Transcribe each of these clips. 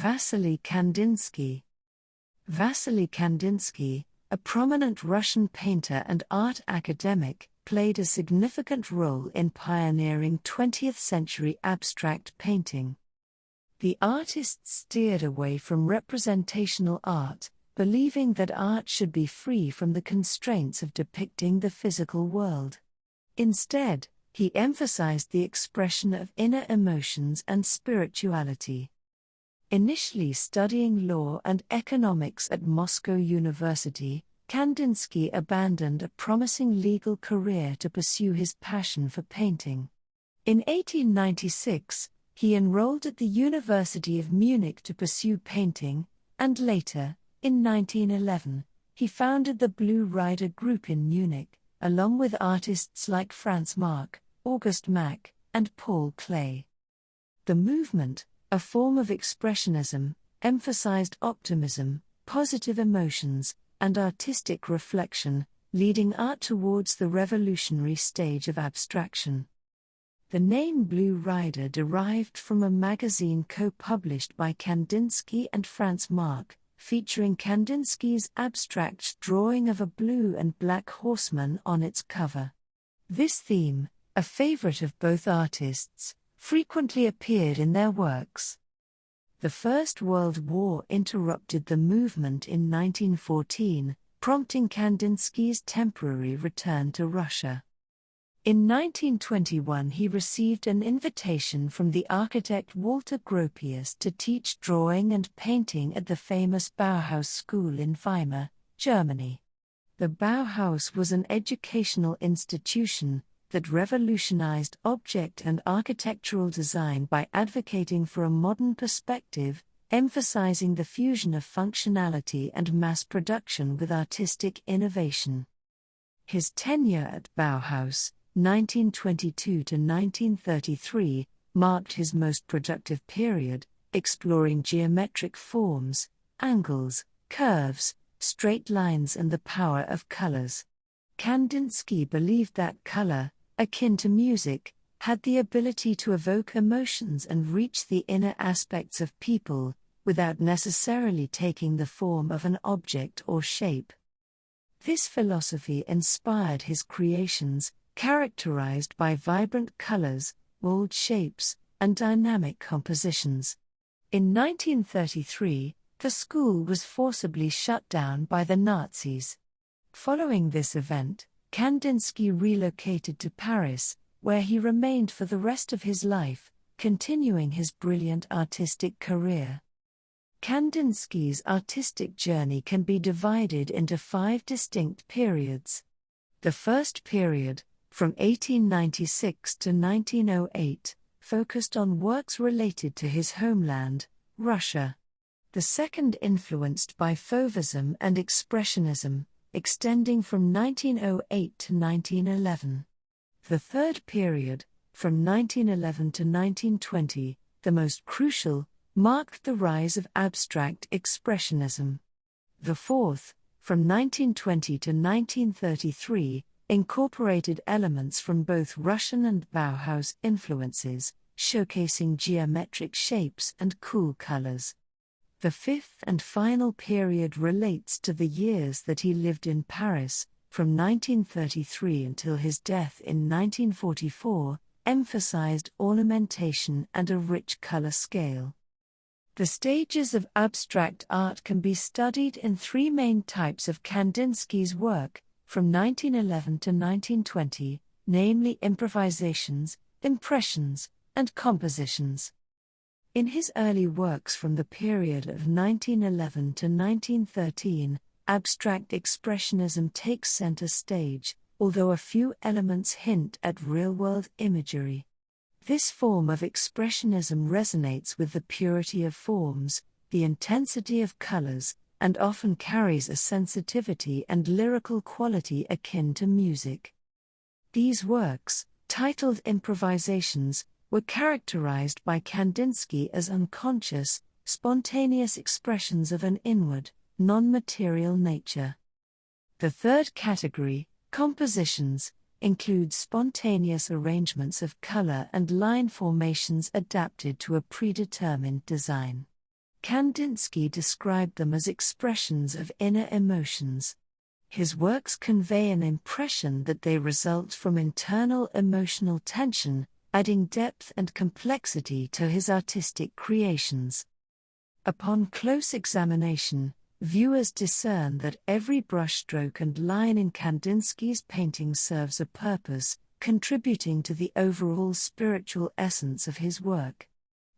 Wassily Kandinsky. Wassily Kandinsky, a prominent Russian painter and art academic, played a significant role in pioneering 20th-century abstract painting. The artist steered away from representational art, believing that art should be free from the constraints of depicting the physical world. Instead, he emphasized the expression of inner emotions and spirituality. Initially studying law and economics at Moscow University, Kandinsky abandoned a promising legal career to pursue his passion for painting. In 1896, he enrolled at the University of Munich to pursue painting, and later, in 1911, he founded the Blue Rider Group in Munich, along with artists like Franz Marc, August Macke, and Paul Klee. The movement, a form of expressionism, emphasized optimism, positive emotions, and artistic reflection, leading art towards the revolutionary stage of abstraction. The name Blue Rider derived from a magazine co-published by Kandinsky and Franz Marc, featuring Kandinsky's abstract drawing of a blue and black horseman on its cover. This theme, a favorite of both artists, frequently appeared in their works. The First World War interrupted the movement in 1914, prompting Kandinsky's temporary return to Russia. In 1921 he received an invitation from the architect Walter Gropius to teach drawing and painting at the famous Bauhaus school in Weimar, Germany. The Bauhaus was an educational institution that revolutionized object and architectural design by advocating for a modern perspective, emphasizing the fusion of functionality and mass production with artistic innovation. His tenure at Bauhaus, 1922 to 1933, marked his most productive period, exploring geometric forms, angles, curves, straight lines and the power of colors. Kandinsky believed that color, akin to music, had the ability to evoke emotions and reach the inner aspects of people, without necessarily taking the form of an object or shape. This philosophy inspired his creations, characterized by vibrant colors, bold shapes, and dynamic compositions. In 1933, the school was forcibly shut down by the Nazis. Following this event, Kandinsky relocated to Paris, where he remained for the rest of his life, continuing his brilliant artistic career. Kandinsky's artistic journey can be divided into 5 distinct periods. The first period, from 1896 to 1908, focused on works related to his homeland, Russia. The second influenced by Fauvism and Expressionism, extending from 1908 to 1911. The third period, from 1911 to 1920, the most crucial, marked the rise of abstract expressionism. The fourth, from 1920 to 1933, incorporated elements from both Russian and Bauhaus influences, showcasing geometric shapes and cool colors. The fifth and final period relates to the years that he lived in Paris, from 1933 until his death in 1944, emphasized ornamentation and a rich color scale. The stages of abstract art can be studied in 3 main types of Kandinsky's work, from 1911 to 1920, namely improvisations, impressions, and compositions. In his early works from the period of 1911 to 1913, abstract expressionism takes center stage, although a few elements hint at real-world imagery. This form of expressionism resonates with the purity of forms, the intensity of colors, and often carries a sensitivity and lyrical quality akin to music. These works, titled Improvisations, were characterized by Kandinsky as unconscious, spontaneous expressions of an inward, non-material nature. The third category, compositions, includes spontaneous arrangements of color and line formations adapted to a predetermined design. Kandinsky described them as expressions of inner emotions. His works convey an impression that they result from internal emotional tension, adding depth and complexity to his artistic creations. Upon close examination, viewers discern that every brushstroke and line in Kandinsky's painting serves a purpose, contributing to the overall spiritual essence of his work.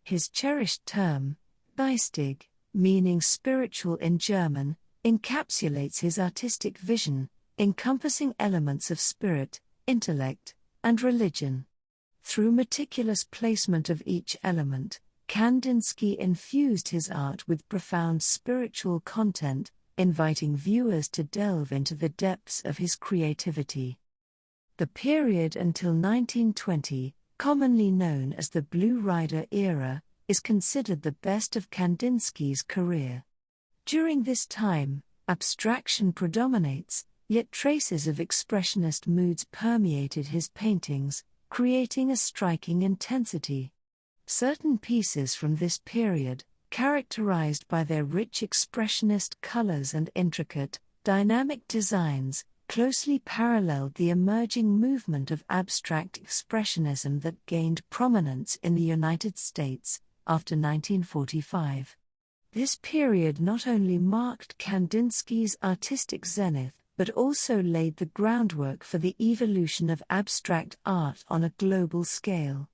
His cherished term, geistig, meaning spiritual in German, encapsulates his artistic vision, encompassing elements of spirit, intellect, and religion. Through meticulous placement of each element, Kandinsky infused his art with profound spiritual content, inviting viewers to delve into the depths of his creativity. The period until 1920, commonly known as the Blue Rider era, is considered the best of Kandinsky's career. During this time, abstraction predominates, yet traces of expressionist moods permeated his paintings, creating a striking intensity. Certain pieces from this period, characterized by their rich expressionist colors and intricate, dynamic designs, closely paralleled the emerging movement of abstract expressionism that gained prominence in the United States after 1945. This period not only marked Kandinsky's artistic zenith, but also laid the groundwork for the evolution of abstract art on a global scale.